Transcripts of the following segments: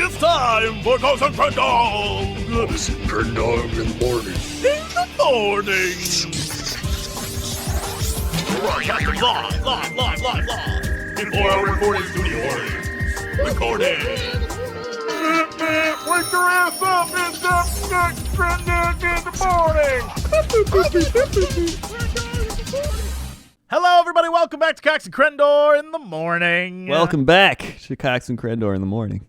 It's time for Cox and Crendor! Cox and Crendor in the morning. In the morning! Broadcasting live! In 4-hour recording studio audience. Recording! Wake your ass up! It's the Cox and Crendor in the morning! Hello, everybody. Welcome back to Cox and Crendor in the morning. Welcome back to Cox and Crendor in the morning.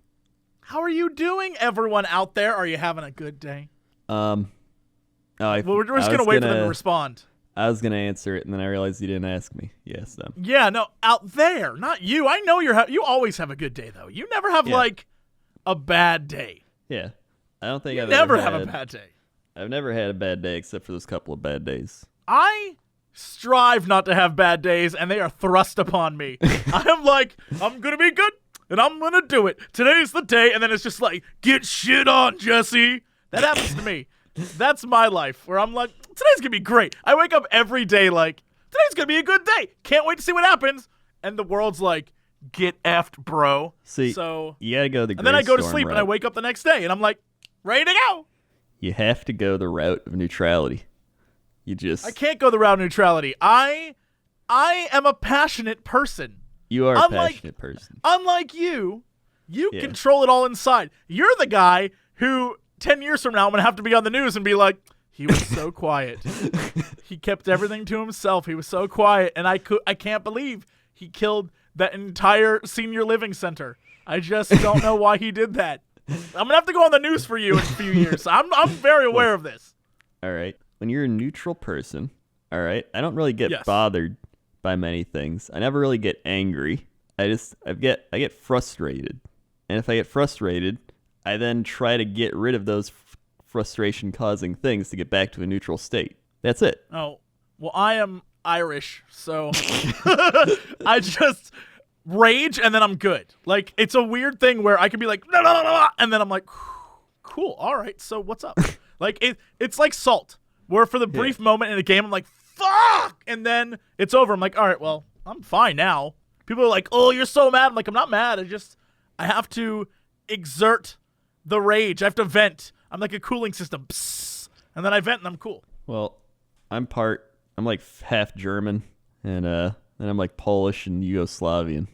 How are you doing, everyone out there? Are you having a good day? We're just going to wait for them to respond. I was going to answer it, and then I realized you didn't ask me. Yes, them. Yeah, no, out there, not you. I know you always have a good day, though. You never have, a bad day. Yeah. I don't think I've never have a bad day. I've never had a bad day except for those couple of bad days. I strive not to have bad days, and they are thrust upon me. I'm like, I'm going to be good, and I'm going to do it. Today's the day, and then it's just like, get shit on, Jesse. That happens to me. That's my life, where I'm like, today's going to be great. I wake up every day like, today's going to be a good day. Can't wait to see what happens. And the world's like, get effed, bro. See, so you got to go the and then I go to Storm sleep, route. and I wake up the next day, and I'm like, ready to go. You have to go the route of neutrality. I can't go the route of neutrality. I am a passionate person. You are a passionate person. Unlike you control it all inside. You're the guy who 10 years from now I'm going to have to be on the news and be like, he was so quiet. He kept everything to himself. He was so quiet, and I can't believe he killed that entire senior living center. I just don't know why he did that. I'm going to have to go on the news for you in a few years. I'm very aware of this. All right. When you're a neutral person, all right, I don't really get bothered by many things. I never really get angry. I get frustrated. And if I get frustrated, I then try to get rid of those frustration-causing things to get back to a neutral state. That's it. Oh, well, I am Irish, so I just rage and then I'm good. Like, it's a weird thing where I can be like, no, and then I'm like, cool, all right, so what's up? Like, it's like Salt, where for the brief moment in a game, I'm like, fuck! And then it's over. I'm like, all right, well, I'm fine now. People are like, oh, you're so mad. I'm like, I'm not mad. I have to exert the rage. I have to vent. I'm like a cooling system. Psst, and then I vent and I'm cool. Well, I'm like half German, and then I'm like Polish and Yugoslavian.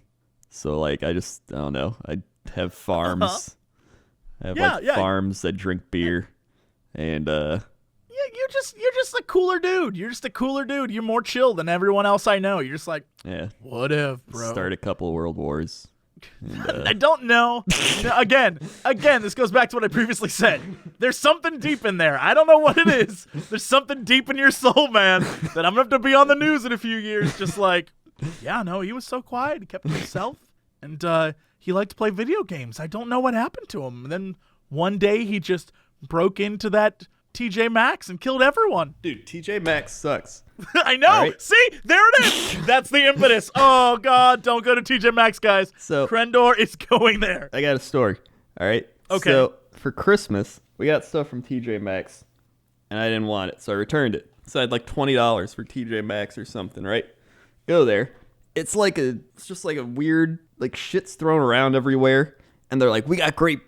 So, like, I don't know. I have farms. I have farms that drink beer. And you're just a cooler dude. You're just a cooler dude. You're more chill than everyone else I know. You're just like, what if, bro? Start a couple of world wars. And, I don't know. Again, this goes back to what I previously said. There's something deep in there. I don't know what it is. There's something deep in your soul, man, that I'm gonna have to be on the news in a few years. Just like, he was so quiet. He kept to himself, and he liked to play video games. I don't know what happened to him. And then one day he just broke into that TJ Maxx and killed everyone. Dude, TJ Maxx sucks. I know. Right. See, there it is. That's the impetus. Oh, God, don't go to TJ Maxx, guys. So Crendor is going there. I got a story. All right. Okay. So for Christmas, we got stuff from TJ Maxx, and I didn't want it, so I returned it. So I had like $20 for TJ Maxx or something, right? Go there. It's just like a weird, like, shit's thrown around everywhere, and they're like, we got great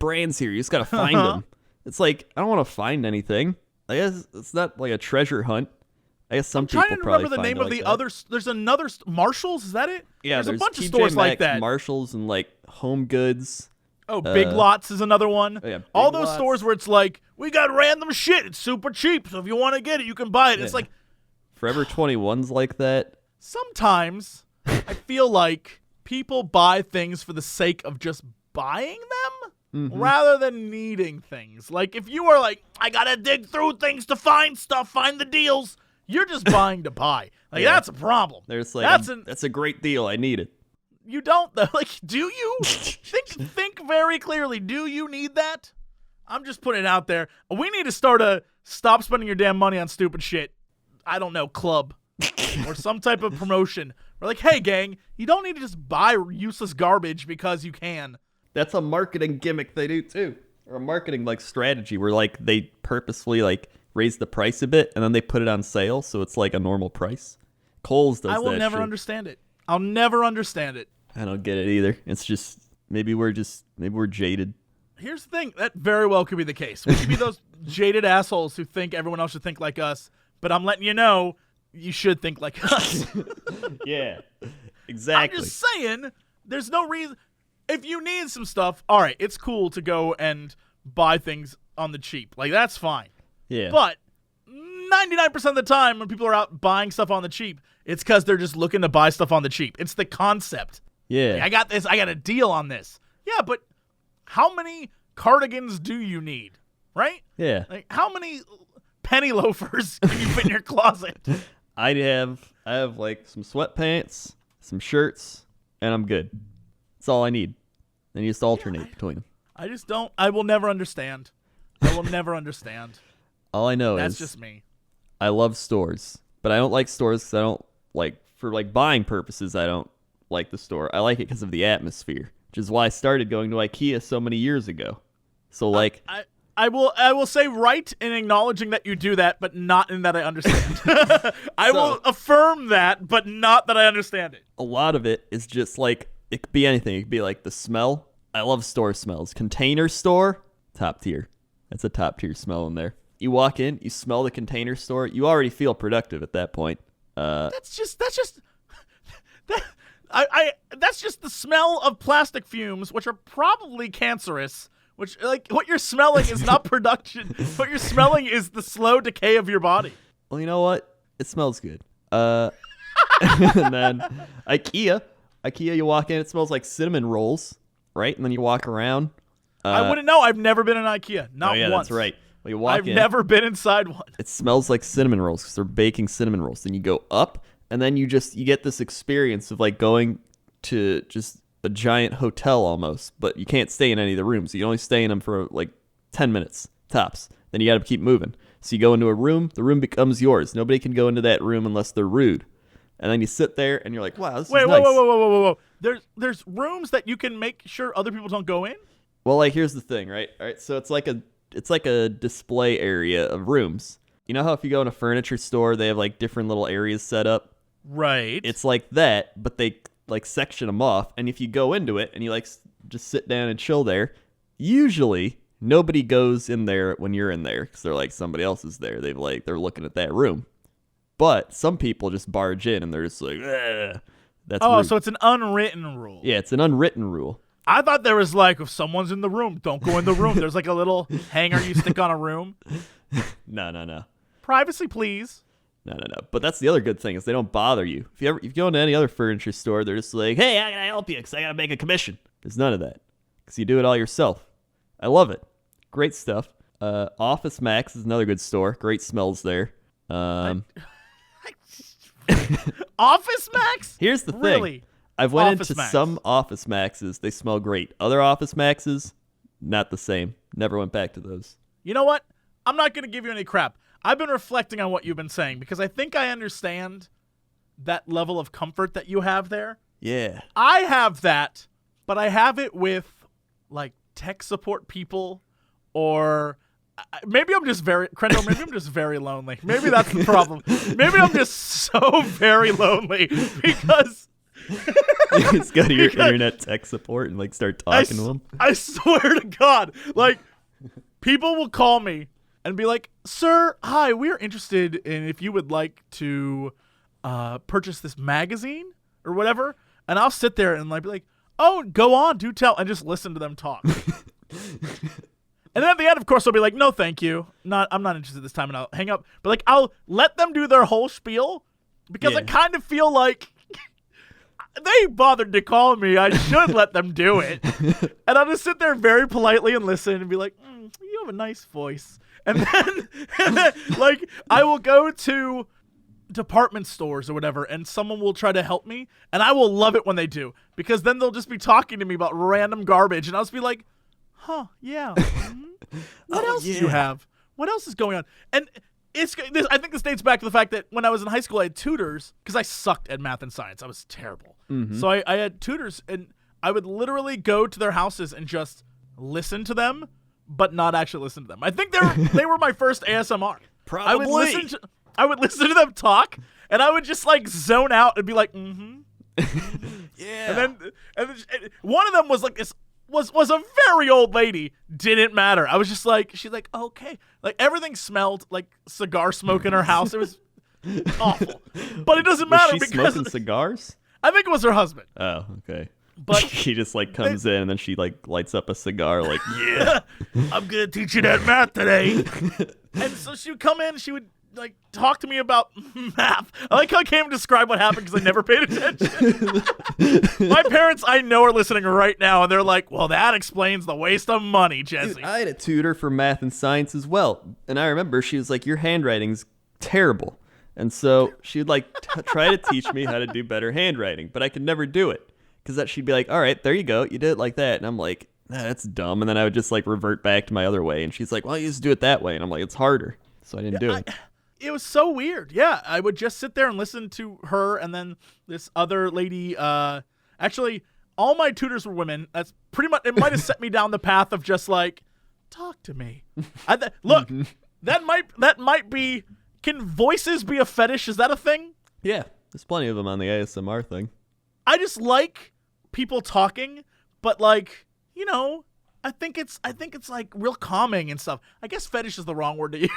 brands here. You just got to find them. It's like, I don't want to find anything. I guess it's not like a treasure hunt. I guess some people probably find it. I'm trying to remember the name of the other. There's another Marshalls. Is that it? Yeah, there's a bunch TJ of stores Maxx, like that. Marshalls and like Home Goods. Oh, Big Lots is another one. Oh, yeah, all those stores where it's like, we got random shit. It's super cheap, so if you want to get it, you can buy it. Yeah. It's like Forever 21's like that. Sometimes I feel like people buy things for the sake of just buying them. Mm-hmm. Rather than needing things. Like, if you are like, I gotta dig through things to find stuff, find the deals, you're just buying to buy. Like, that's a problem. There's like, that's a great deal. I need it. You don't, though. Like, do you? think very clearly. Do you need that? I'm just putting it out there. We need to start a stop spending your damn money on stupid shit. I don't know, club. Or some type of promotion. We're like, hey, gang, you don't need to just buy useless garbage because you can. That's a marketing gimmick they do too, or a marketing like strategy where like they purposefully like raise the price a bit and then they put it on sale so it's like a normal price. Kohl's does that. I will never understand it. I'll never understand it. I don't get it either. It's just Maybe we're jaded. Here's the thing. That very well could be the case. We could be those jaded assholes who think everyone else should think like us, but I'm letting you know you should think like us. Yeah, exactly. I'm just saying, there's no reason. If you need some stuff, all right, it's cool to go and buy things on the cheap. Like, that's fine. Yeah. But 99% of the time when people are out buying stuff on the cheap, it's because they're just looking to buy stuff on the cheap. It's the concept. Yeah. Like, I got this. I got a deal on this. Yeah, but how many cardigans do you need, right? Yeah. Like, how many penny loafers can you fit in your closet? I have like some sweatpants, some shirts, and I'm good. That's all I need. Then you just alternate between them. I just don't. I will never understand. I will never understand. All I know That's is just me. I love stores, but I don't like stores because I don't like, for like buying purposes, I don't like the store. I like it because of the atmosphere, which is why I started going to IKEA so many years ago. So like, I will say right in acknowledging that you do that, but not in that I understand. I will affirm that, but not that I understand it. A lot of it is just like, it could be anything. It could be like the smell. I love store smells. Container store, top tier. That's a top tier smell in there. You walk in, you smell the container store, you already feel productive at that point. That's just the smell of plastic fumes, which are probably cancerous. Which, like, what you're smelling is not production. What you're smelling is the slow decay of your body. Well, you know what? It smells good. And then IKEA, you walk in, it smells like cinnamon rolls, right? And then you walk around. I wouldn't know. I've never been in IKEA. Not yeah, once. That's right. Well, you walk I've in, never been inside one. it smells like cinnamon rolls because they're baking cinnamon rolls. Then you go up, and then you get this experience of like going to just a giant hotel almost, but you can't stay in any of the rooms. You can only stay in them for like 10 minutes tops. Then you got to keep moving. So you go into a room, the room becomes yours. Nobody can go into that room unless they're rude. And then you sit there and you're like, wow, this is nice. Whoa. There's rooms that you can make sure other people don't go in? Well, like, here's the thing, right? All right, so it's like a display area of rooms. You know how if you go in a furniture store, they have like different little areas set up? Right. It's like that, but they like section them off. And if you go into it and you like just sit down and chill there, usually nobody goes in there when you're in there because they're like, somebody else is there. They're looking at that room. But some people just barge in and they're just like, ugh. That's rude. So it's an unwritten rule. Yeah, it's an unwritten rule. I thought there was like, if someone's in the room, don't go in the room. There's like a little hanger you stick on a room. No. Privacy, please. No. But that's the other good thing is they don't bother you. If you go into any other furniture store, they're just like, hey, how can I help you? Because I got to make a commission. There's none of that because you do it all yourself. I love it. Great stuff. Office Max is another good store. Great smells there. Office Max? Here's the thing. Really? I've went Office into Max. some Office Maxes. They smell great. Other Office Maxes, not the same. Never went back to those. You know what? I'm not going to give you any crap. I've been reflecting on what you've been saying because I think I understand that level of comfort that you have there. Yeah. I have that, but I have it with like tech support people or maybe I'm just Crendor, maybe I'm just very lonely. Maybe that's the problem. Maybe I'm just so very lonely because You just go to your internet tech support and like start talking to them. I swear to God, like people will call me and be like, "Sir, hi, we're interested in if you would like to purchase this magazine or whatever." And I'll sit there and like be like, "Oh, go on, do tell," and just listen to them talk. And then at the end, of course, I'll be like, "No, thank you. I'm not interested this time," and I'll hang up. But like, I'll let them do their whole spiel because I kind of feel like they bothered to call me. I should let them do it. And I'll just sit there very politely and listen and be like, "You have a nice voice." And then, like, I will go to department stores or whatever, and someone will try to help me, and I will love it when they do because then they'll just be talking to me about random garbage, and I'll just be like, "Huh, yeah. Mm-hmm. What else do you have? What else is going on?" And I think this dates back to the fact that when I was in high school, I had tutors because I sucked at math and science. I was terrible. Mm-hmm. So I had tutors, and I would literally go to their houses and just listen to them, but not actually listen to them. I think they were my first ASMR. Probably. I would listen to them talk, and I would just like zone out and be like, "Mm-hmm, Yeah. And then one of them was like this was a very old lady. Didn't matter. I was just like, she's like, okay. Like everything smelled like cigar smoke in her house. It was awful. But it doesn't matter Was she because smoking cigars? I think it was her husband. Oh, okay. But she just like comes in and then she like lights up a cigar like, yeah, I'm gonna teach you that math today. And so she would come in, she would like talk to me about math. I like how I can't even describe what happened because I never paid attention. My parents, I know, are listening right now, and they're like, well, that explains the waste of money, Jesse. Dude, I had a tutor for math and science as well. And I remember she was like, your handwriting's terrible. And so she would like try to teach me how to do better handwriting, but I could never do it. Because she'd be like, all right, there you go. You did it like that. And I'm like, nah, that's dumb. And then I would just like revert back to my other way. And she's like, well, you just do it that way. And I'm like, it's harder. So I didn't do it. It was so weird. Yeah, I would just sit there and listen to her and then this other lady. Actually, all my tutors were women. That's pretty much, it might have set me down the path of just like, talk to me. Look, that might be, can voices be a fetish? Is that a thing? Yeah, there's plenty of them on the ASMR thing. I just like people talking, but like, you know, I think it's like real calming and stuff. I guess fetish is the wrong word to use.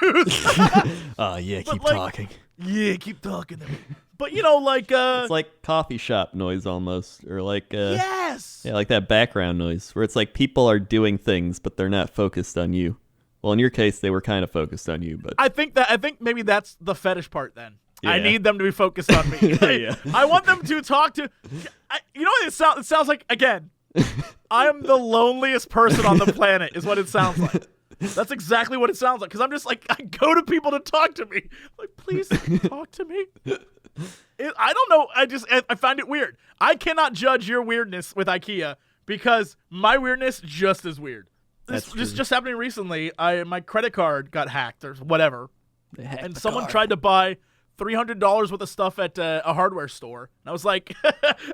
Yeah, keep like, talking. Yeah, keep talking to me. But you know, like it's like coffee shop noise almost, or like yes, yeah, like that background noise where it's like people are doing things but they're not focused on you. Well, in your case, they were kind of focused on you, but I think maybe that's the fetish part then. Yeah. I need them to be focused on me. Yeah. I want them to talk to. You know what it sounds like? Again, I am the loneliest person on the planet. Is what it sounds like. That's exactly what it sounds like. Because I'm just like, I go to people to talk to me. Like, please talk to me. I don't know. I find it weird. I cannot judge your weirdness with IKEA because my weirdness just is weird. This just happened to me recently. My credit card got hacked or whatever, and someone tried to buy $300 worth of stuff at a hardware store. And I was like,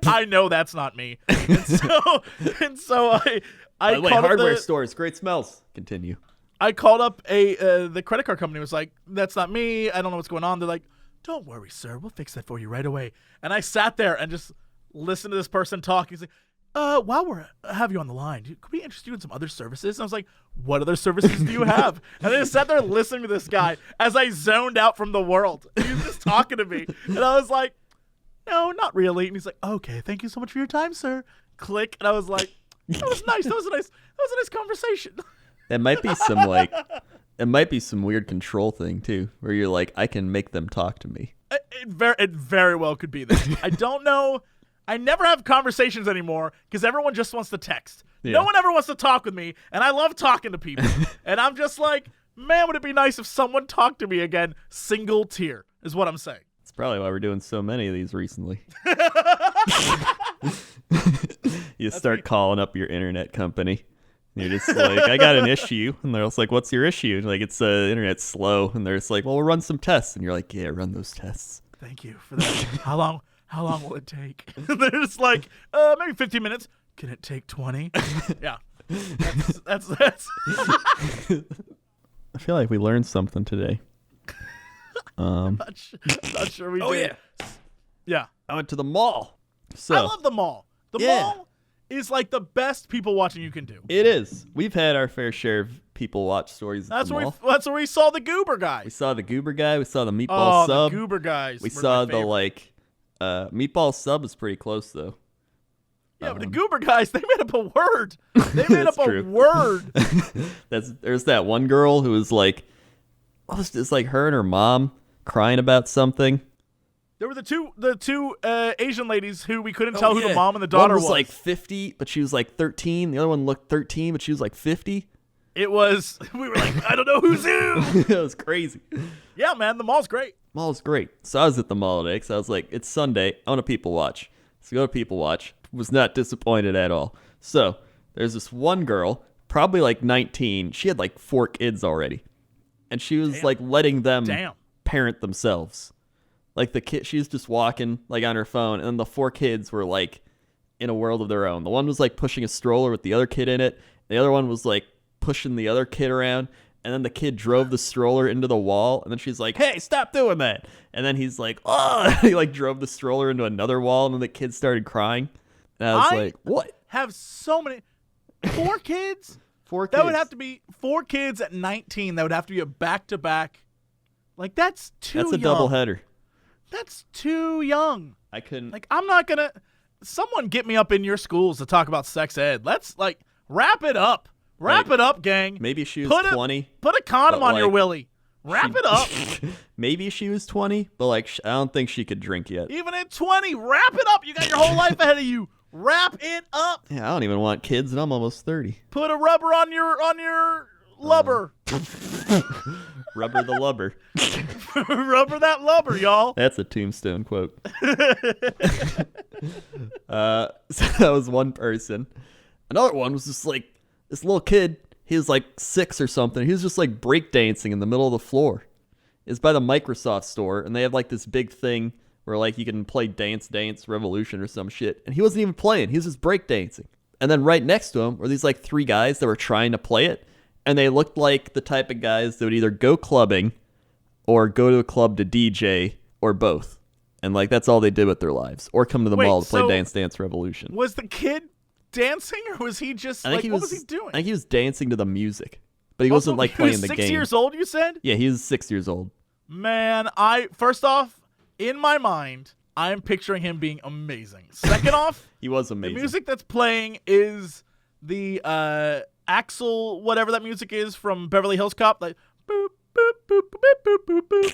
I know that's not me. And so I by the way, called hardware stores, great smells. Continue. I called up the credit card company. Was like, that's not me. I don't know what's going on. They're like, don't worry, sir. We'll fix that for you right away. And I sat there and just listened to this person talk. He's like, while have you on the line, could we interest you in some other services? And I was like, what other services do you have? And I just sat there listening to this guy as I zoned out from the world. He was just talking to me. And I was like, no, not really. And he's like, okay, thank you so much for your time, sir. Click. And I was like, that was nice. That was a nice conversation. That might be some like, it might be some weird control thing too, where you're like, I can make them talk to me. It very well could be that. I don't know. I never have conversations anymore because everyone just wants to text. Yeah. No one ever wants to talk with me, and I love talking to people. And I'm just like, man, would it be nice if someone talked to me again? Single tear is what I'm saying. That's probably why we're doing so many of these recently. You start calling up your internet company. And you're just like, I got an issue. And they're just like, what's your issue? And like, it's internet's slow. And they're just like, well, we'll run some tests. And you're like, yeah, run those tests. Thank you for that. How long will it take? They're just like, maybe 15 minutes. Can it take 20? Yeah. That's I feel like we learned something today. I'm not sure we did. Oh, yeah. Yeah. I went to the mall. So I love the mall. The mall is like the best people watching you can do. It is. We've had our fair share of people watch stories at the mall. That's where we saw the Goober guy. We saw the Goober guy. We saw the Meatball Sub. The Goober guys. We saw the Meatball Sub is pretty close though. Yeah, but the Goober guys, they made up a word. They made up a word. There's that one girl who was like, what was this, like her and her mom crying about something? There were the two Asian ladies who we couldn't tell who the mom and the daughter was. One was like 50, but she was like 13. The other one looked 13, but she was like 50. We were like, I don't know who's who. It was crazy. Yeah, man, the mall's great. Mall's great. So I was at the mall today because I was like, it's Sunday. I want to people watch. So go to people watch. Was not disappointed at all. So there's this one girl, probably like 19. She had like 4 kids already. And she was like letting them parent themselves. Like the kid, she was just walking like on her phone. And then the 4 kids were like in a world of their own. The one was like pushing a stroller with the other kid in it. The other one was like pushing the other kid around. And then the kid drove the stroller into the wall, and then she's like, "Hey, stop doing that!" And then he's like, "Oh!" He like drove the stroller into another wall, and then the kid started crying. And I was like, "What?" Have so many 4 kids? 4 kids. That would have to be 4 kids at 19. That would have to be a back-to-back. Like, that's too young. That's a doubleheader. That's too young. I couldn't. Like, I'm not gonna. Someone get me up in your schools to talk about sex ed. Let's like wrap it up. Wrap it up, gang. Maybe she was 20. Put a condom on your willy. Wrap it up. Maybe she was 20, but like I don't think she could drink yet. Even at 20, wrap it up. You got your whole life ahead of you. Wrap it up. Yeah, I don't even want kids, and I'm almost 30. Put a rubber on your lubber. Rubber the lubber. Rubber that lubber, y'all. That's a Tombstone quote. So that was one person. Another one was just like this little kid. He was like 6 or something. He was just like breakdancing in the middle of the floor. It's by the Microsoft store, and they have like this big thing where like you can play Dance Revolution or some shit. And he wasn't even playing. He was just breakdancing. And then right next to him were these like 3 guys that were trying to play it. And they looked like the type of guys that would either go clubbing or go to a club to DJ or both. And like that's all they did with their lives. Or come to the mall to play Dance Revolution. Was the kid dancing, or was he just like, what was he doing? I think he was dancing to the music. But he wasn't like playing the game. 6 years old, you said? Yeah, he was 6 years old. Man, first off, in my mind, I'm picturing him being amazing. Second off, he was amazing. The music that's playing is the Axel, whatever that music is from Beverly Hills Cop, like boop boop boop boop boop boop boop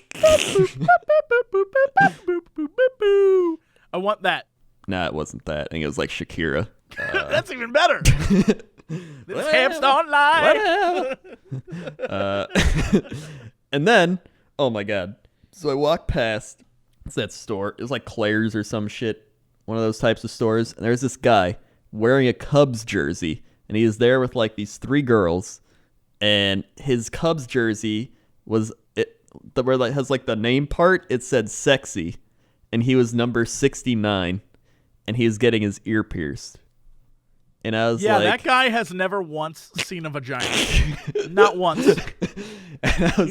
boop boop boop boop. I want that. Nah, it wasn't that. I think it was like Shakira. That's even better. This hamster online. And then, oh my god. So I walked past, what's that store? It was like Claire's or some shit. One of those types of stores. And there's this guy wearing a Cubs jersey. And he is there with like these 3 girls. And his Cubs jersey was, where it has like the name part, it said sexy. And he was number 69. And he was getting his ear pierced. And I was like, that guy has never once seen a vagina. Not once. And I was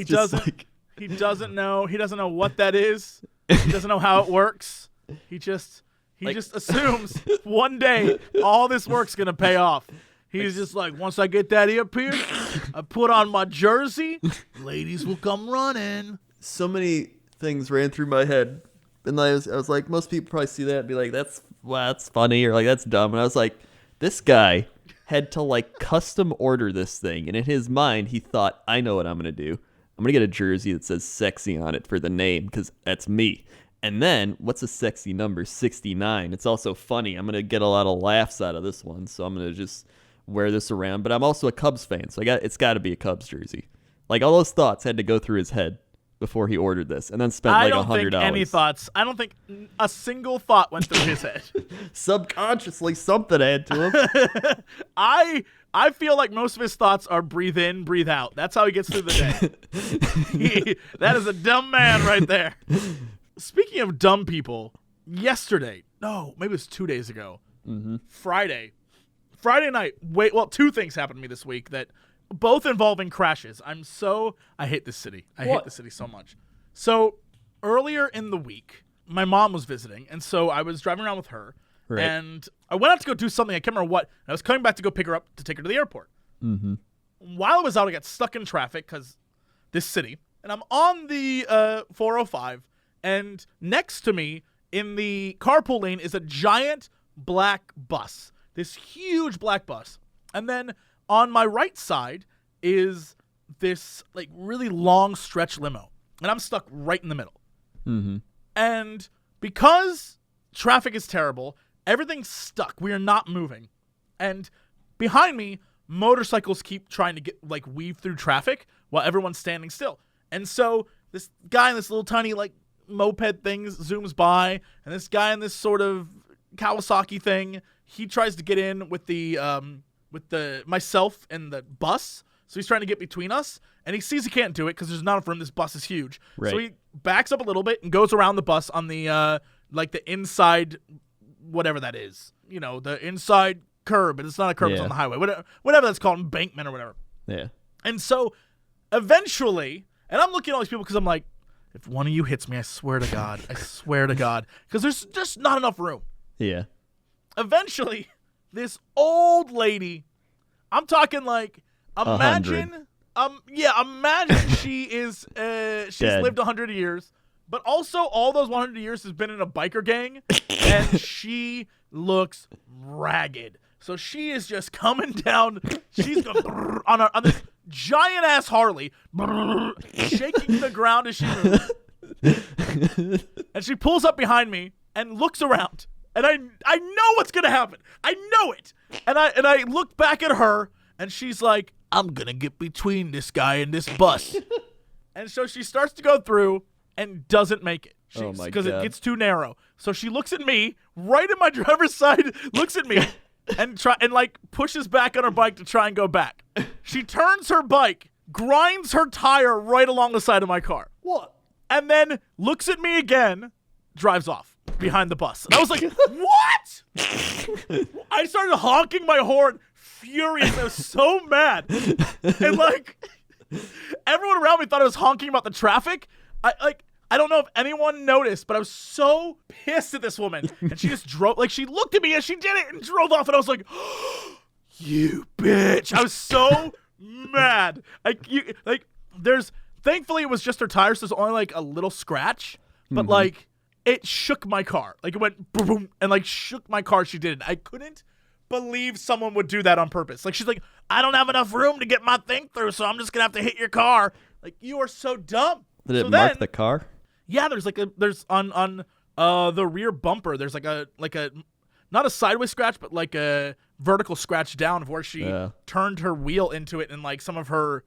He doesn't know. He doesn't know what that is. He doesn't know how it works. He just assumes one day all this work's gonna pay off. He's just like, once I get that ear pierced, I put on my jersey, ladies will come running. So many things ran through my head. And I was like, most people probably see that and be like, that's funny, or like, that's dumb. And I was like, this guy had to like custom order this thing. And in his mind, he thought, I know what I'm going to do. I'm going to get a jersey that says sexy on it for the name, because that's me. And then, what's a sexy number? 69. It's also funny. I'm going to get a lot of laughs out of this one. So I'm going to just wear this around. But I'm also a Cubs fan. So it's got to be a Cubs jersey. Like, all those thoughts had to go through his head before he ordered this, and then spent like $100. I don't think any thoughts. I don't think a single thought went through his head. Subconsciously, something had to him. I feel like most of his thoughts are breathe in, breathe out. That's how he gets through the day. That is a dumb man right there. Speaking of dumb people, maybe it was 2 days ago, Friday night. 2 things happened to me this week that both involving crashes. I hate this city. I hate this city so much. So earlier in the week, my mom was visiting, and so I was driving around with her, right. And I went out to go do something. I can't remember what. I was coming back to go pick her up to take her to the airport. Mm-hmm. While I was out, I got stuck in traffic because this city, and I'm on the 405, and next to me in the carpool lane is a giant black bus, this huge black bus, and then on my right side is this like really long stretch limo, and I'm stuck right in the middle. Mm-hmm. And because traffic is terrible, everything's stuck. We are not moving. And behind me, motorcycles keep trying to weave through traffic while everyone's standing still. And so this guy in this little tiny like moped thing zooms by, and this guy in this sort of Kawasaki thing, he tries to get in with myself and the bus. So he's trying to get between us, and he sees he can't do it because there's not enough room. This bus is huge. Right. So he backs up a little bit and goes around the bus on the the inside, whatever that is. You know, the inside curb, but it's not a curb, it's on the highway. Whatever that's called, embankment or whatever. Yeah. And so eventually, and I'm looking at all these people because I'm like, if one of you hits me, I swear to God, because there's just not enough room. Yeah. Eventually, this old lady, I'm talking like, imagine she is, she's Dead. lived 100 years, but also all those 100 years has been in a biker gang, and she looks ragged. So she is just coming down. She's going on this giant ass Harley, shaking the ground as she moves. And she pulls up behind me and looks around. And I know what's gonna happen. I know it. And I look back at her, and she's like, I'm gonna get between this guy and this bus. And so she starts to go through and doesn't make it. Oh my Because it God. gets too narrow. So she looks at me, right in my driver's side, looks at me, and pushes back on her bike to try and go back. She turns her bike, grinds her tire right along the side of my car. What? And then looks at me again, drives off behind the bus. And I was like, what? I started honking my horn, furious. I was so mad. And everyone around me thought I was honking about the traffic. I don't know if anyone noticed, but I was so pissed at this woman. And she just drove, she looked at me as she did it and drove off. And I was like, you bitch. I was so mad. Thankfully it was just her tires, so there's only a little scratch. But it shook my car. It went boom, boom, and shook my car. She did it. I couldn't believe someone would do that on purpose. She's like, I don't have enough room to get my thing through, so I'm just gonna have to hit your car. You are so dumb. Did it mark the car? Yeah, there's there's on the rear bumper, there's a not a sideways scratch, but a vertical scratch down of where she turned her wheel into it, and some of the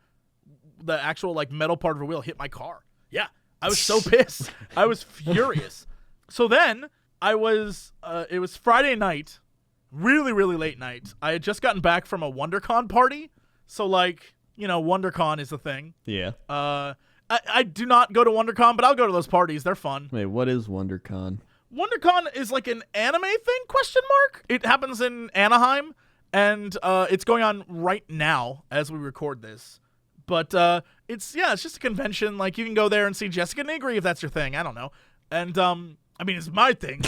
actual metal part of her wheel hit my car. Yeah, I was so pissed. I was furious. So then it was Friday night, really, really late night. I had just gotten back from a Wondercon party. So Wondercon is a thing. Yeah. I do not go to Wondercon, but I'll go to those parties. They're fun. Wait, what is WonderCon? WonderCon is an anime thing, ? It happens in Anaheim, and it's going on right now as we record this. But it's just a convention. You can go there and see Jessica Nigri if that's your thing. I don't know. And it's my thing.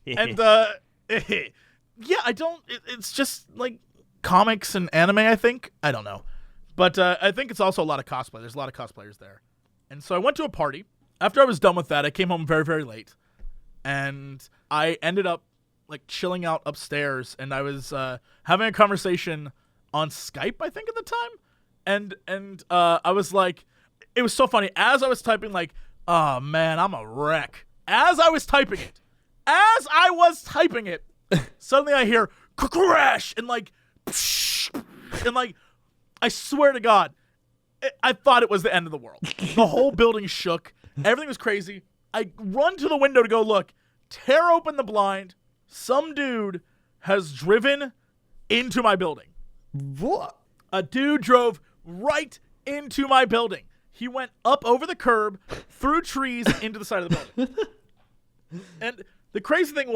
And I don't. It's just comics and anime, I think. I don't know. But I think it's also a lot of cosplay. There's a lot of cosplayers there. And so I went to a party. After I was done with that, I came home very, very late. And I ended up chilling out upstairs. And I was having a conversation on Skype, I think, at the time. And I was it was so funny. As I was typing oh, man, I'm a wreck. As I was typing it, suddenly I hear crash and I swear to God, I thought it was the end of the world. The whole building shook. Everything was crazy. I run to the window to go look, tear open the blind. Some dude has driven into my building. What? A dude drove right into my building. He went up over the curb, through trees, into the side of the building. And the crazy thing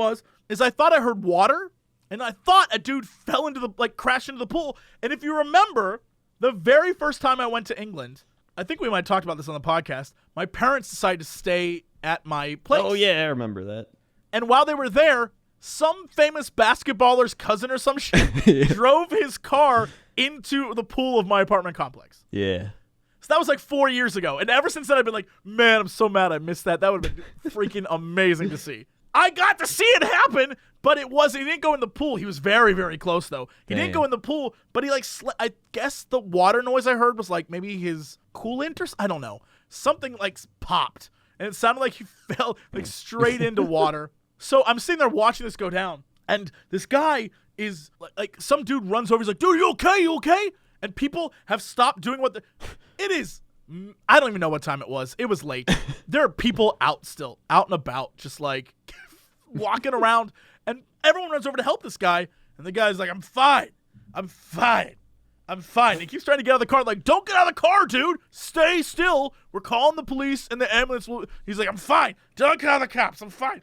is I thought I heard water, and I thought a dude fell into crashed into the pool. And if you remember, the very first time I went to England, I think we might have talked about this on the podcast, my parents decided to stay at my place. Oh, yeah, I remember that. And while they were there, some famous basketballer's cousin or some shit drove his car into the pool of my apartment complex. Yeah. So that was 4 years ago. And ever since then, I've been man, I'm so mad I missed that. That would have been freaking amazing to see. I got to see it happen, but he didn't go in the pool. He was very, very close, though. He didn't go in the pool, but he I guess the water noise I heard was maybe his coolant or I don't know. Something popped, and it sounded like he fell straight into water. So I'm sitting there watching this go down, and this guy is some dude runs over. He's like, dude, you okay? You okay? And people have stopped doing it is. I don't even know what time it was. It was late. There are people out and about, just walking around, and everyone runs over to help this guy, and the guy's like, I'm fine. He keeps trying to get out of the car, don't get out of the car, dude. Stay still. We're calling the police and the ambulance. He's like, I'm fine. Don't get out of the cops. I'm fine.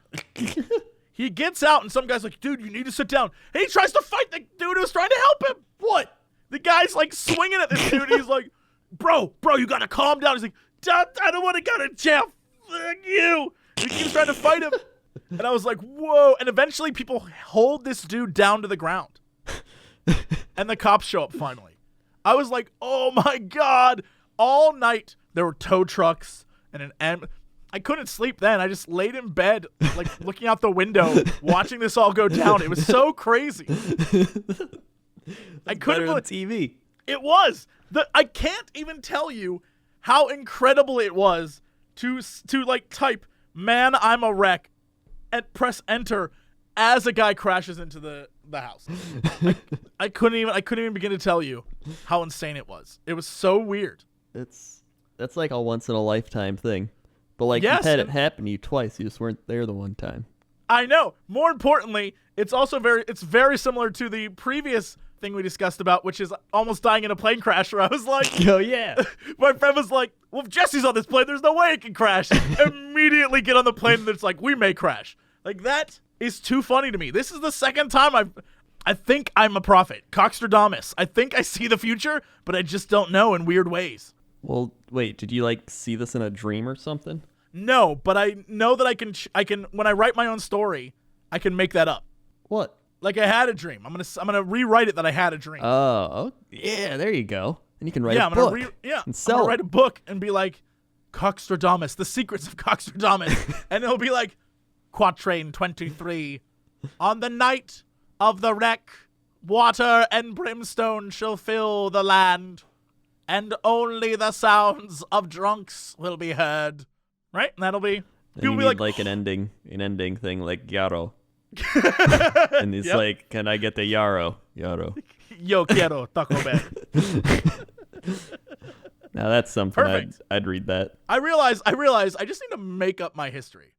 He gets out, and some guy's like, dude, you need to sit down. And he tries to fight the dude who was trying to help him. What? The guy's swinging at this dude. He's like, bro, you gotta calm down. He's like, I don't want to go to jail. Fuck you. And he keeps trying to fight him. And I was like, whoa. And eventually people hold this dude down to the ground. And the cops show up finally. I was like, oh my God. All night there were tow trucks and I couldn't sleep then. I just laid in bed, like looking out the window, watching this all go down. It was so crazy. I couldn't believe TV. It was. I can't even tell you how incredible it was to like type, man, I'm a wreck, and press enter as a guy crashes into the house. I couldn't even begin to tell you how insane it was. It was so weird. That's like a once in a lifetime thing. But like Yes, you've had it happen to you twice. You just weren't there the one time. I know. More importantly, it's also very similar to the previous thing we discussed about, which is almost dying in a plane crash, where I was like, Oh yeah. my friend was like, well, if Jesse's on this plane, there's no way it can crash. Immediately get on the plane and it's like, we may crash. Like, that is too funny to me. This is the second time I think I'm a prophet. Coxtradamus. I think I see the future, but I just don't know in weird ways. Well, wait, did you like see this in a dream or something? No, but I know that I can when I write my own story, I can make that up. What? Like I had a dream. I'm gonna rewrite it that I had a dream. Oh, yeah, there you go. And you can write a I'm book. I'm gonna write a book and be like, Coxtradamus, the secrets of Coxtradamus, and it'll be like, Quatrain 23, on the night of the wreck, water and brimstone shall fill the land, and only the sounds of drunks will be heard. Right? And that'll be. And People you be need like an ending thing like Yarrow. And it's Yep. like, can I get the Yarrow? Yarrow. Yo quiero Taco Bell. Now that's something Perfect. I'd read that. I realize I just need to make up my history.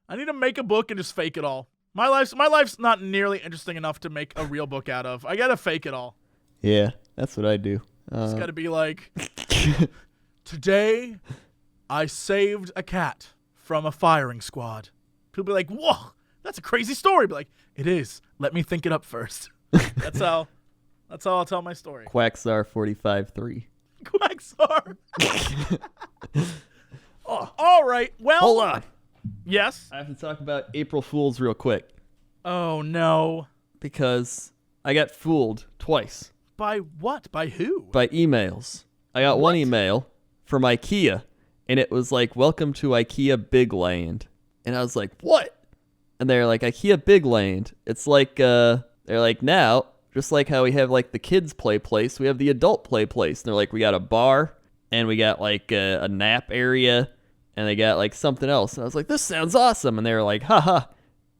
I need to make a book and just fake it all. My life's not nearly interesting enough to make a real book out of. I gotta fake it all. Yeah, that's what I do. It's gotta be like, today I saved a cat from a firing squad. People be like, whoa, that's a crazy story. Be like, it is. Let me think it up first. That's how I'll tell my story. Quackstar 45-3. Quacksar. Oh, all right. Well, Hold on. Yes. I have to talk about April Fools real quick. Oh no. Because I got fooled twice. By what? By who? By emails. I got one email from IKEA, and it was like, welcome to IKEA Big Land. And I was like, what? And they're like, IKEA Big Land. It's like, they're like, now, just like how we have like the kids play place, we have the adult play place. And they're like, we got a bar, and we got like a nap area, and they got like something else. And I was like, this sounds awesome. And they were like, haha,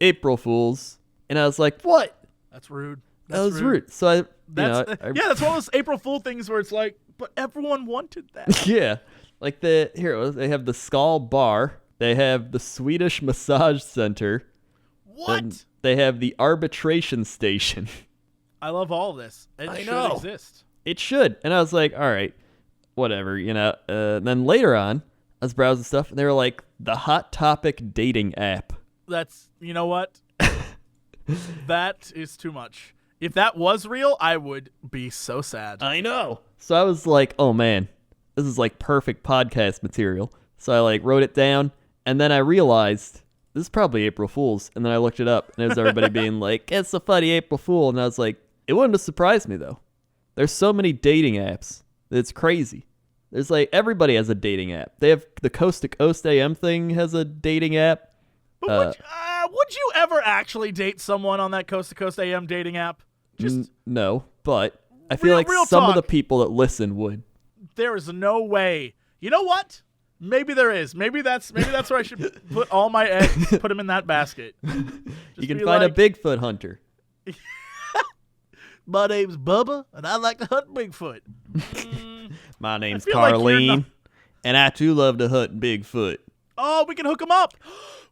April Fools. And I was like, what? That's rude. That was rude. So I That's one of those April Fool things where it's like, but everyone wanted that. yeah, like they have the Skull Bar, they have the Swedish Massage Center, What? and they have the Arbitration Station. I love all of this. It I should know. exist. It should, and I was like, all right, whatever, you know. Then later on, I was browsing stuff, and they were like the Hot Topic dating app. That's, you know what? That is too much. If that was real, I would be so sad. I know. So I was like, oh man, this is like perfect podcast material. So I like wrote it down, and then I realized this is probably April Fool's. And then I looked it up, and it was everybody being like, it's a funny April Fool. And I was like, it wouldn't have surprised me though. There's so many dating apps. It's crazy. There's like, everybody has a dating app. They have the Coast to Coast AM thing has a dating app. But would you ever actually date someone on that Coast to Coast AM dating app? Just No, but I feel like real some of talk. the people that listen would. There is no way. You know what? Maybe there is. Maybe that's where I should put all my eggs. Put them in that basket. You can find a Bigfoot hunter. My name's Bubba, and I like to hunt Bigfoot. My name's feel like you're Carlene, not- and I too love to hunt Bigfoot. Oh, we can hook them up.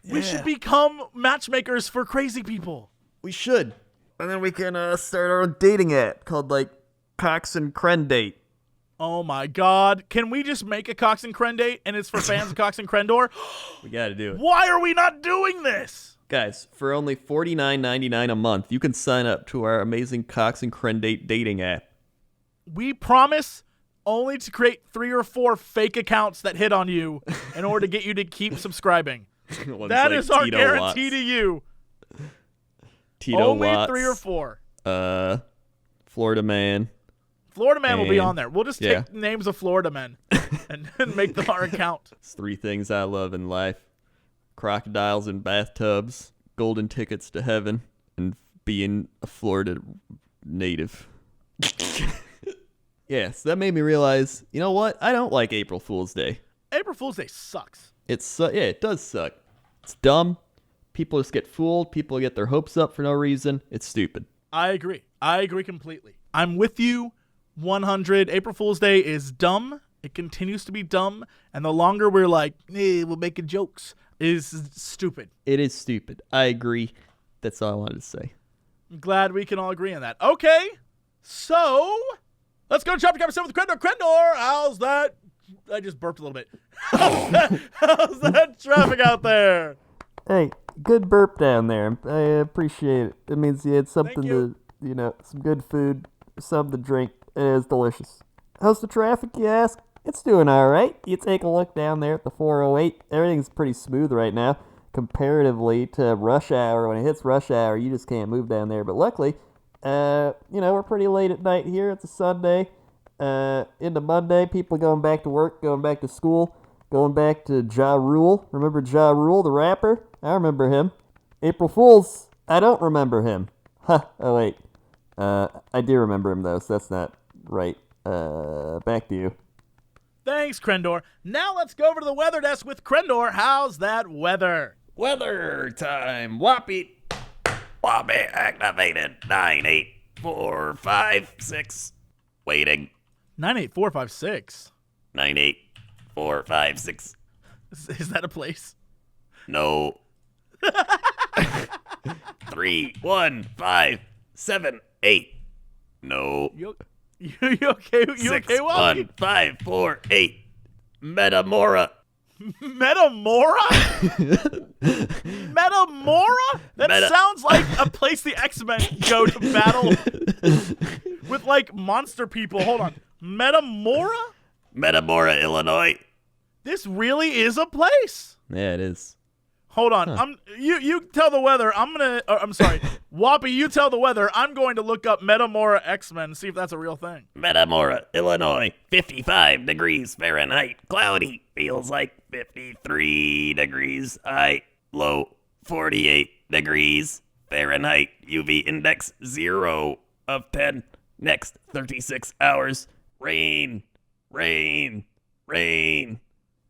We should become matchmakers for crazy people. We should. And then we can start our own dating app called, like, Cox and Crendate. Oh my God! Can we just make a Cox and Crendate, and it's for fans of Cox and Crendor? We gotta do it. Why are we not doing this? Guys, for only $49.99 a month, you can sign up to our amazing Cox and Crendate dating app. We promise only to create 3 or 4 fake accounts that hit on you in order to get you to keep subscribing. That is our guarantee to you. Tito only Watts, 3 or 4. Florida Man. Florida Man will be and- on there. We'll just take names of Florida men and make them our account. It's 3 things I love in life: crocodiles in bathtubs, golden tickets to heaven, and being a Florida native. So that made me realize, you know what? I don't like April Fool's Day. April Fool's Day sucks. It does suck. It's dumb. People just get fooled. People get their hopes up for no reason. It's stupid. I agree. I agree completely. I'm with you 100. April Fool's Day is dumb. It continues to be dumb. And the longer we're like, we're making jokes, is stupid. It is stupid. I agree. That's all I wanted to say. I'm glad we can all agree on that. Okay, so let's go to Chapter Conversation with Crendor. Crendor, how's that? I just burped a little bit. How's that traffic out there? Hey, good burp down there. I appreciate it. It means you had something you. to, some good food, something to drink. It is delicious. How's the traffic, you ask? It's doing all right. You take a look down there at the 408. Everything's pretty smooth right now, comparatively to rush hour. When it hits rush hour, you just can't move down there. But luckily, we're pretty late at night here. It's a Sunday. Into Monday, people going back to work, going back to school, going back to Ja Rule. Remember Ja Rule, the rapper? I remember him. April Fools, I don't remember him. Oh, wait. I do remember him, though, so that's not right. Back to you. Thanks, Crendor. Now let's go over to the weather desk with Crendor. How's that weather? Weather time. Whoppy. Wobby activated. 98456. Waiting. 98456. 98456. Is that a place? No. 31578. No. You okay? You okay, Wally? 61548. Metamora. Metamora? Metamora? That sounds like a place the X-Men go to battle with, like, monster people. Hold on. Metamora? Metamora, Illinois. This really is a place. Yeah, it is. Hold on. You tell the weather. I'm sorry. Whoppy, you tell the weather. I'm going to look up Metamora X-Men and see if that's a real thing. Metamora, Illinois. 55 degrees Fahrenheit. Cloudy. Feels like 53 degrees. High. Low. 48 degrees Fahrenheit. UV index 0 of 10. Next 36 hours. Rain. Rain. Rain.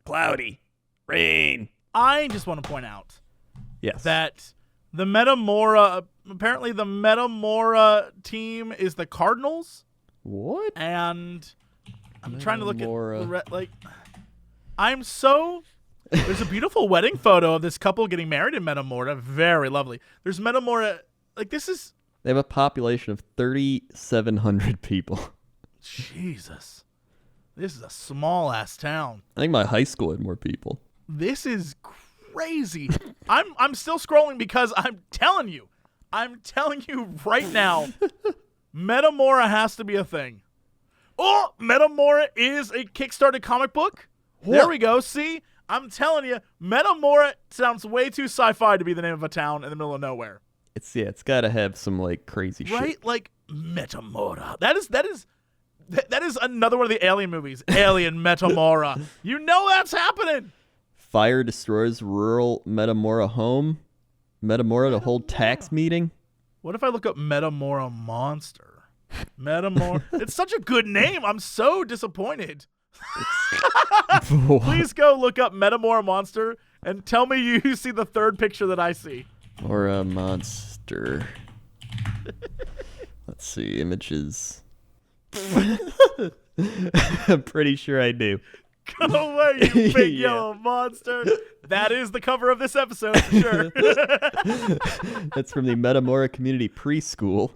Cloudy. Rain. I just want to point out Yes. that the Metamora, apparently the Metamora team is the Cardinals. What? And I'm trying to look Metamora. at, there's a beautiful wedding photo of this couple getting married in Metamora. Very lovely. There's Metamora, this is, They have a population of 3,700 people. Jesus. This is a small-ass town. I think my high school had more people. This is crazy. I'm still scrolling because I'm telling you right now, Metamora has to be a thing. Oh, Metamora is a Kickstarter comic book. What? There we go. See, I'm telling you, Metamora sounds way too sci-fi to be the name of a town in the middle of nowhere. It's got to have some crazy Right? shit. Like Metamora. That is another one of the Alien movies. Alien Metamora. You know that's happening. Fire destroys rural Metamora home. Metamora to hold tax meeting. What if I look up Metamora Monster? Metamora. It's such a good name. I'm so disappointed. Please go look up Metamora Monster and tell me you see the third picture that I see. Or a monster. Let's see, images. I'm pretty sure I do. Go away, you big Yeah. yellow monster. That is the cover of this episode for sure. That's from the Metamora Community Preschool.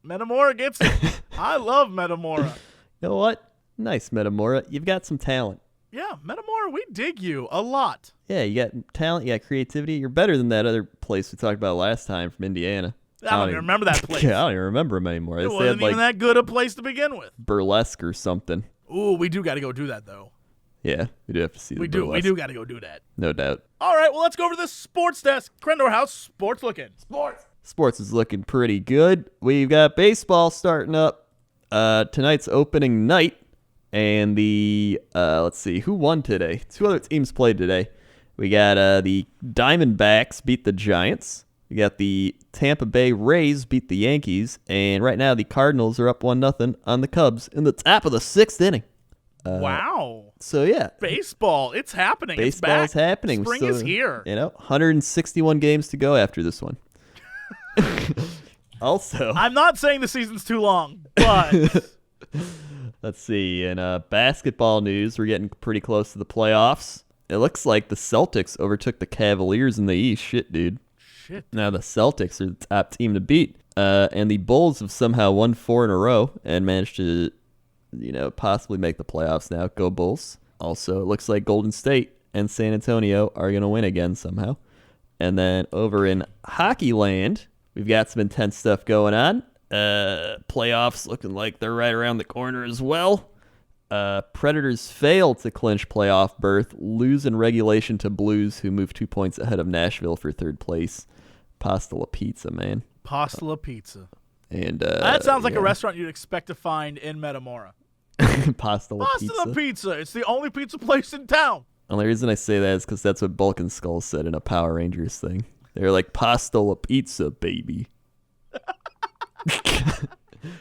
Metamora gets it. I love Metamora. You know what? Nice, Metamora. You've got some talent. Yeah, Metamora, we dig you a lot. Yeah, you got talent, you got creativity. You're better than that other place we talked about last time from Indiana. I don't even remember that place. Yeah, I don't even remember them anymore. It They wasn't had even that good a place to begin with. burlesque or something. Ooh, we do got to go do that though. Yeah, we do have to see the We burlesque. do got to go do that. No doubt. All right, well, let's go over to the sports desk. Crendor, how's sports looking? Sports is looking pretty good. We've got baseball starting up. Tonight's opening night. And the, let's see, who won today? 2 other teams played today. We got the Diamondbacks beat the Giants. We got the Tampa Bay Rays beat the Yankees. And right now the Cardinals are up 1-0 on the Cubs in the top of the 6th inning. Wow. So, yeah. Baseball, it's happening. Baseball's it's back. happening. Spring So, is here. 161 games to go after this one. Also, I'm not saying the season's too long, but let's see. In basketball news, we're getting pretty close to the playoffs. It looks like the Celtics overtook the Cavaliers in the East. Shit, dude. shit. Now the Celtics are the top team to beat. And the Bulls have somehow won 4 in a row and managed to, possibly make the playoffs now. Go Bulls. Also, it looks like Golden State and San Antonio are going to win again somehow. And then over in hockey land, we've got some intense stuff going on. Playoffs looking like they're right around the corner as well. Predators fail to clinch playoff berth, lose in regulation to Blues, who move 2 points ahead of Nashville for 3rd place. Pasta la pizza, man. Pasta la pizza. And That sounds like a restaurant you'd expect to find in Metamora. Pasta la Pasta pizza. la pizza. It's the only pizza place in town. The only reason I say that is because that's what Bulk and Skull said in a Power Rangers thing. They're like, pasta la pizza, baby.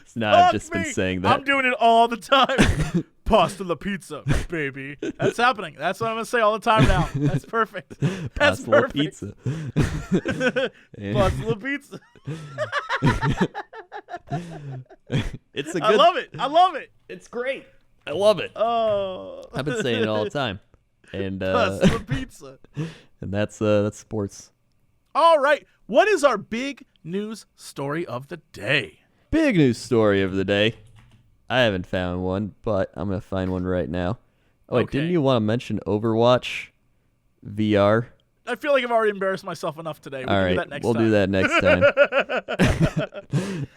So now I've just been saying that. I'm doing it all the time. Pasta la pizza, baby. That's happening. That's what I'm going to say all the time now. That's perfect. That's Pasta la perfect. pizza. Pasta la pizza. It's a good. I love it. I love it. It's great. I love it. Oh. I've been saying it all the time. And Pasta la pizza. and that's sports. All right. What is our big news story of the day? Big news story of the day. I haven't found one, but I'm gonna find one right now. Oh wait, Okay. didn't you want to mention Overwatch VR? I feel like I've already embarrassed myself enough today. We All can right, do that next we'll time. do that next time.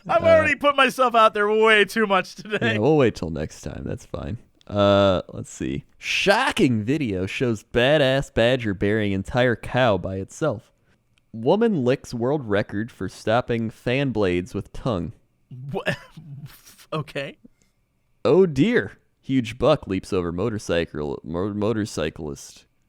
I've already put myself out there way too much today. Yeah, we'll wait till next time. That's fine. Let's see. Shocking video shows badass badger burying entire cow by itself. Woman licks world record for stopping fan blades with tongue. What? Okay. Oh dear! Huge buck leaps over motorcyclist.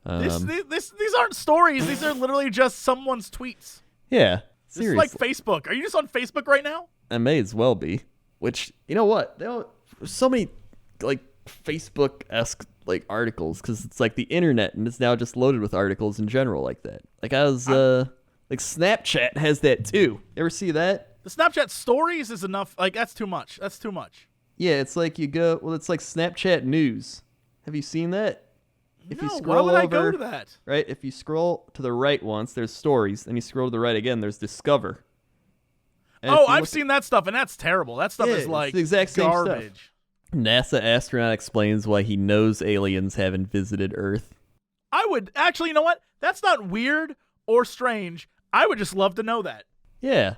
These aren't stories. These are literally just someone's tweets. Yeah, This seriously. is like Facebook. Are you just on Facebook right now? It may as well be. Which, you know what? There's so many like Facebook-esque like articles because it's like the internet and it's now just loaded with articles in general like that. Like like Snapchat has that too. Ever see that? The Snapchat stories is enough. Like, that's too much. That's too much. Yeah, it's like it's like Snapchat news. Have you seen that? If you No, scroll why would I over, go to that? right? If you scroll to the right once, there's stories, and you scroll to the right again, there's Discover. And if Oh, you I've look seen that stuff, and that's terrible. That stuff Yeah, is it's like the exact same stuff. garbage. NASA astronaut explains why he knows aliens haven't visited Earth. I would actually, you know what? That's not weird or strange. I would just love to know that. Yeah.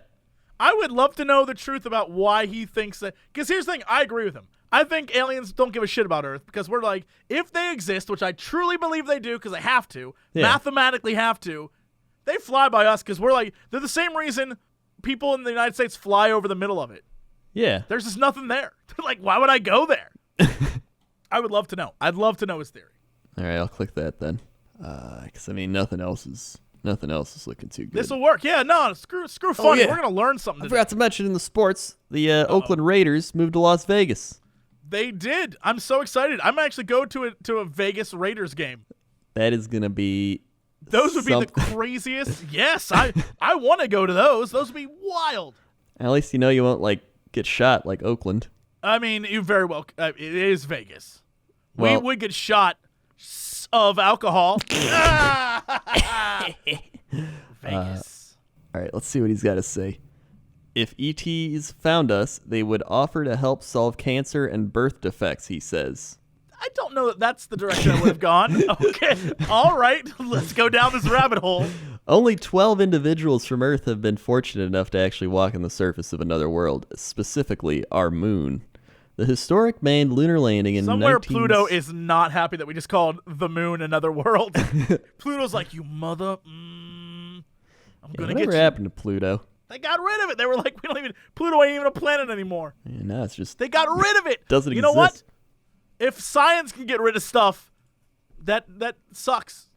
I would love to know the truth about why he thinks that. Because here's the thing, I agree with him. I think aliens don't give a shit about Earth because we're like, if they exist, which I truly believe they do because they have to, mathematically have to, they fly by us because we're like, they're the same reason people in the United States fly over the middle of it. Yeah. There's just nothing there. They're like, why would I go there? I would love to know. I'd love to know his theory. All right, I'll click that then. Because I mean, nothing else is looking too good. This will work. Yeah, no, screw funny. yeah. We're gonna learn something. I Today. forgot to mention in the sports, the Oakland Raiders moved to Las Vegas. They did. I'm so excited. I'm actually go to a Vegas Raiders game. That is gonna be. Those would be the craziest. Yes, I want to go to those. Those would be wild. At least you know you won't like get shot like Oakland. I mean, you very well. It is Vegas. Well- We would get shot of alcohol. Vegas. All right, let's see what he's got to say. If ETs found us, they would offer to help solve cancer and birth defects, he says. I don't know that that's the direction I would have gone. Okay, all right, let's go down this rabbit hole. Only 12 individuals from Earth have been fortunate enough to actually walk on the surface of another world, specifically our moon. The historic manned lunar landing in Somewhere Pluto is not happy that we just called the moon another world. Pluto's like, you mother. I'm going to get Whatever you. happened to Pluto? They got rid of it. They were like, Pluto ain't even a planet anymore. Yeah, now it's just They got rid of it. doesn't you exist. know what? If science can get rid of stuff, that sucks.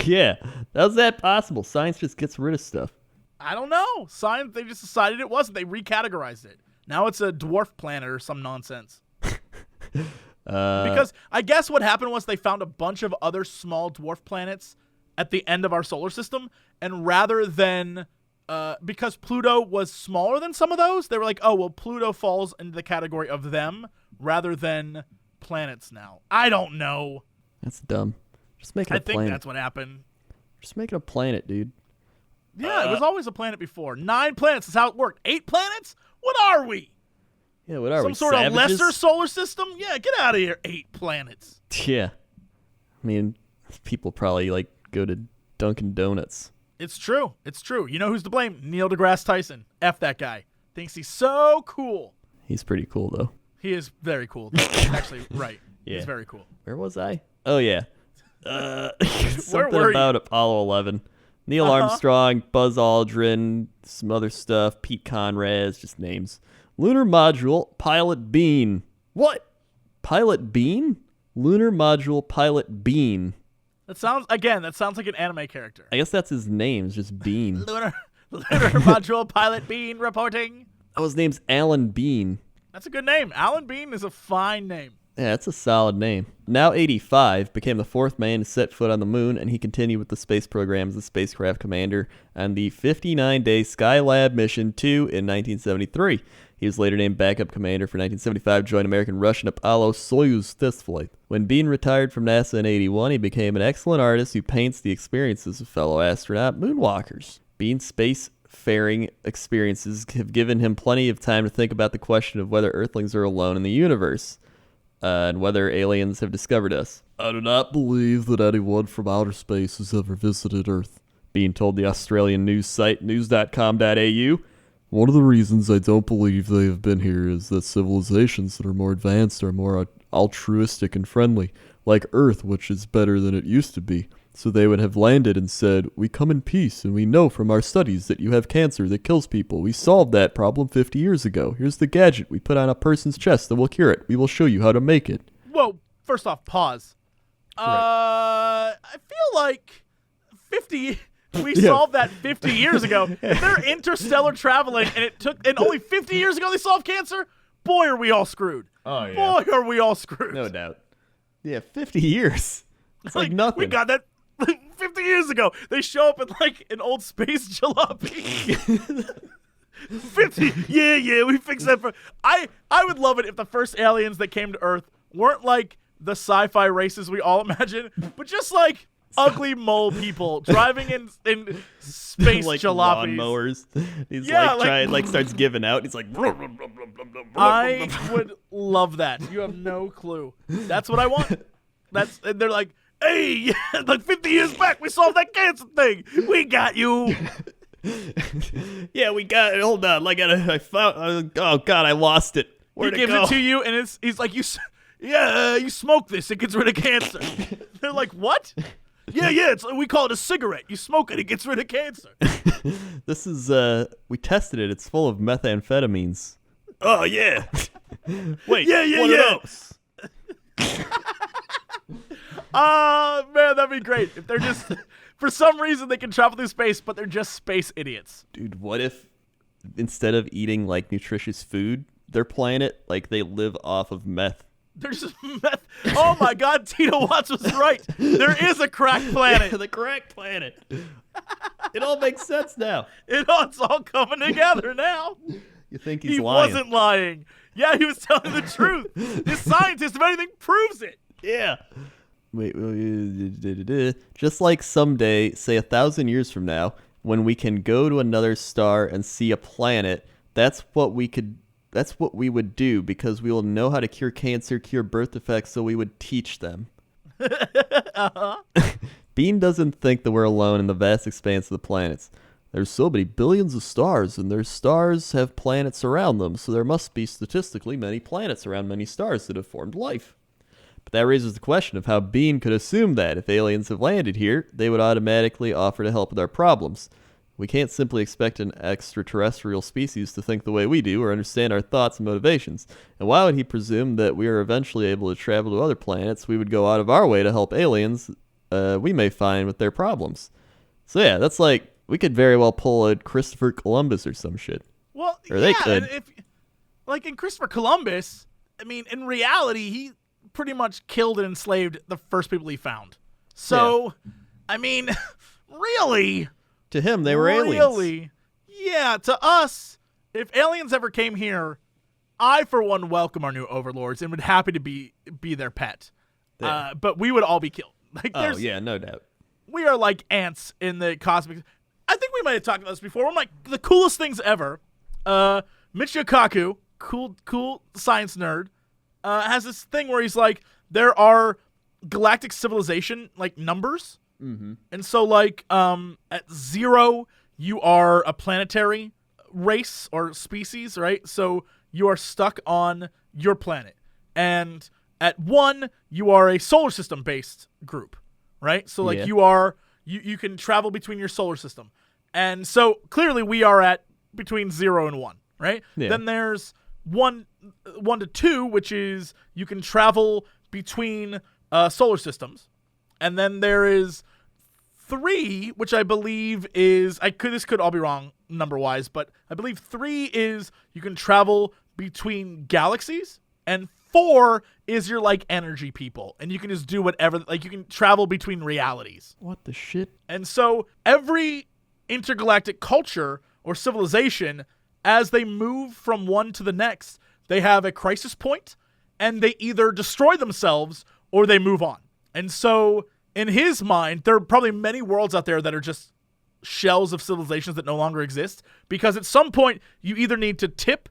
Yeah, how's that possible? Science just gets rid of stuff. I don't know. Science, they just decided it wasn't. They recategorized it. Now it's a dwarf planet or some nonsense. Because I guess what happened was they found a bunch of other small dwarf planets at the end of our solar system, and rather than because Pluto was smaller than some of those, they were like, oh, well, Pluto falls into the category of them rather than planets now. I don't know. That's dumb. Just make it a I think planet. that's what happened. Just make it a planet, dude. Yeah, it was always a planet before. 9 planets is how it worked. 8 planets? What are we? Yeah, what are we, Some sort savages? of lesser solar system? Yeah, get out of here. 8 planets. Yeah. I mean, people probably, like, go to Dunkin' Donuts. It's true. It's true. You know who's to blame? Neil deGrasse Tyson. F that guy. Thinks he's so cool. He's pretty cool, though. He is very cool. Actually, right. Yeah. He's very cool. Where was I? Oh, yeah. Something were about you? Apollo 11. Neil Armstrong, Buzz Aldrin, some other stuff, Pete Conrad's, just names. Lunar Module, Pilot Bean. What? Pilot Bean? Lunar Module, Pilot Bean. That sounds like an anime character. I guess that's his name, it's just Bean. Lunar Module Pilot Bean reporting. Oh, his name's Alan Bean. That's a good name. Alan Bean is a fine name. Yeah, that's a solid name. Now 85, became the 4th man to set foot on the moon, and he continued with the space program as the spacecraft commander on the 59-day Skylab mission 2 in 1973. He was later named backup commander for 1975, joined American Russian Apollo Soyuz test flight. When Bean retired from NASA in 81, he became an excellent artist who paints the experiences of fellow astronaut moonwalkers. Bean's spacefaring experiences have given him plenty of time to think about the question of whether Earthlings are alone in the universe. And whether aliens have discovered us. I do not believe that anyone from outer space has ever visited Earth. Being told the Australian news site news.com.au, one of the reasons I don't believe they have been here is that civilizations that are more advanced are more altruistic and friendly, like Earth, which is better than it used to be. So they would have landed and said, we come in peace, and we know from our studies that you have cancer that kills people. We solved that problem 50 years ago. Here's the gadget we put on a person's chest that will cure it. We will show you how to make it. Whoa, first off, pause. I feel like 50... We solved that 50 years ago. If they're interstellar traveling and only 50 years ago they solved cancer, boy, are we all screwed. Oh, yeah. Boy, are we all screwed. No doubt. Yeah, 50 years. It's like nothing. We got that 50 years ago. They show up in like an old space jalopy. 50. Yeah, we fixed that. I would love it if the first aliens that came to Earth weren't like the sci-fi races we all imagine, but just like ugly mole people driving in space like jalopies. lawnmowers. He's starts giving out. He's like, I would love that. You have no clue. That's what I want. They're like, hey, like 50 years back, we solved that cancer thing. We got you. Yeah, we got it. Hold on, I found. Oh God, I lost it. Where'd He gives go? it to you, and he's like, you smoke this, it gets rid of cancer. They're like, what? Yeah, we call it a cigarette. You smoke it, it gets rid of cancer. This is we tested it. It's full of methamphetamines. Oh, yeah. Wait, Yeah. what are those? Man, that'd be great if they're just for some reason they can travel through space, but they're just space idiots. Dude, what if instead of eating like nutritious food, their planet like they live off of meth? There's just meth. Oh my God, Tito Watts was right. There is a crack planet. The crack planet. It all makes sense now. It's all coming together now. You think he's He lying? wasn't lying. Yeah, he was telling the truth. This scientist, if anything, proves it. Yeah. Wait, just like someday, say 1,000 years from now, when we can go to another star and see a planet, that's what we would do because we will know how to cure cancer, cure birth defects, so we would teach them. Uh-huh. Bean doesn't think that we're alone in the vast expanse of the planets. There's so many billions of stars, and their stars have planets around them, so there must be statistically many planets around many stars that have formed life. But that raises the question of how Bean could assume that if aliens have landed here, they would automatically offer to help with our problems. We can't simply expect an extraterrestrial species to think the way we do or understand our thoughts and motivations. And why would he presume that we are eventually able to travel to other planets? We would go out of our way to help aliens we may find with their problems. So yeah, that's like, we could very well pull a Christopher Columbus or some shit. Well, or they yeah, could. and if, like in Christopher Columbus, I mean, in reality, he pretty much killed and enslaved the first people he found. So, I mean, really... To him, they were aliens. Really? Yeah, to us, if aliens ever came here, I, for one, welcome our new overlords and would happy to be their pet. But we would all be killed. Like, oh, yeah, no doubt. We are like ants in the cosmic... I think we might have talked about this before. One of like the coolest things ever. Michio Kaku, cool science nerd, has this thing where he's like, there are galactic civilization like numbers. Mm-hmm. And so, like, at 0, you are a planetary race or species, right? So you are stuck on your planet. And at 1, you are a solar system-based group, right? So, like, you can travel between your solar system. And so, clearly, we are at between 0 and 1, right? Yeah. Then there's 1 to 2, which is you can travel between solar systems. And then there is 3, which I believe is this could all be wrong number wise, but I believe 3 is you can travel between galaxies, and 4 is you're like energy people, and you can just do whatever, like you can travel between realities. What the shit? And so every intergalactic culture or civilization, as they move from one to the next, they have a crisis point, and they either destroy themselves or they move on. And so, in his mind, there are probably many worlds out there that are just shells of civilizations that no longer exist, because at some point, you either need to tip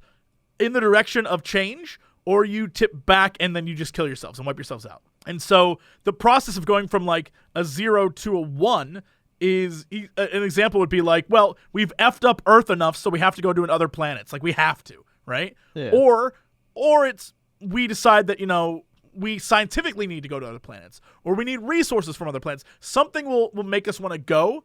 in the direction of change, or you tip back and then you just kill yourselves and wipe yourselves out. And so, the process of going from like a 0 to a 1 is, an example would be like, well, we've effed up Earth enough, so we have to go to other planets. Like, we have to, right? Yeah. Or it's, we decide that, we scientifically need to go to other planets, or we need resources from other planets. Something will make us want to go,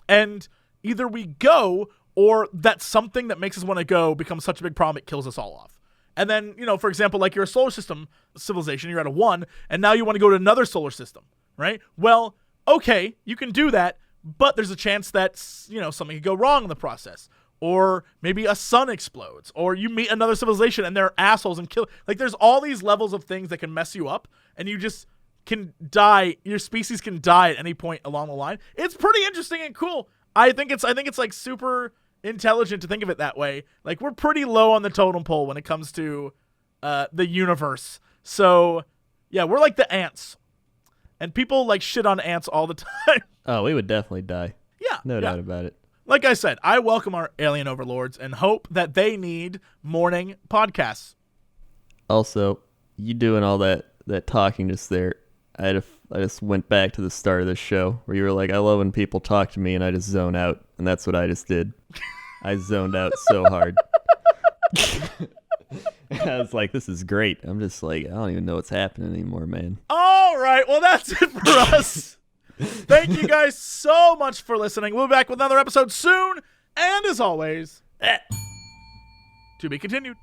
and either we go, or that something that makes us want to go becomes such a big problem it kills us all off. And then, for example, like you're a solar system civilization, you're at a 1, and now you want to go to another solar system, right? Well, okay, you can do that, but there's a chance that, something could go wrong in the process. Or maybe a sun explodes, or you meet another civilization and they're assholes and kill. Like, there's all these levels of things that can mess you up, and you just can die. Your species can die at any point along the line. It's pretty interesting and cool. I think it's like super intelligent to think of it that way. Like, we're pretty low on the totem pole when it comes to the universe. So yeah, we're like the ants, and people like shit on ants all the time. Oh, we would definitely die. Yeah, No doubt about it. Like I said, I welcome our alien overlords and hope that they need morning podcasts. Also, you doing all that talking just there, I just went back to the start of the show where you were like, I love when people talk to me and I just zone out. And that's what I just did. I zoned out so hard. I was like, this is great. I'm just like, I don't even know what's happening anymore, man. All right. Well, that's it for us. Thank you guys so much for listening. We'll be back with another episode soon. And as always, to be continued.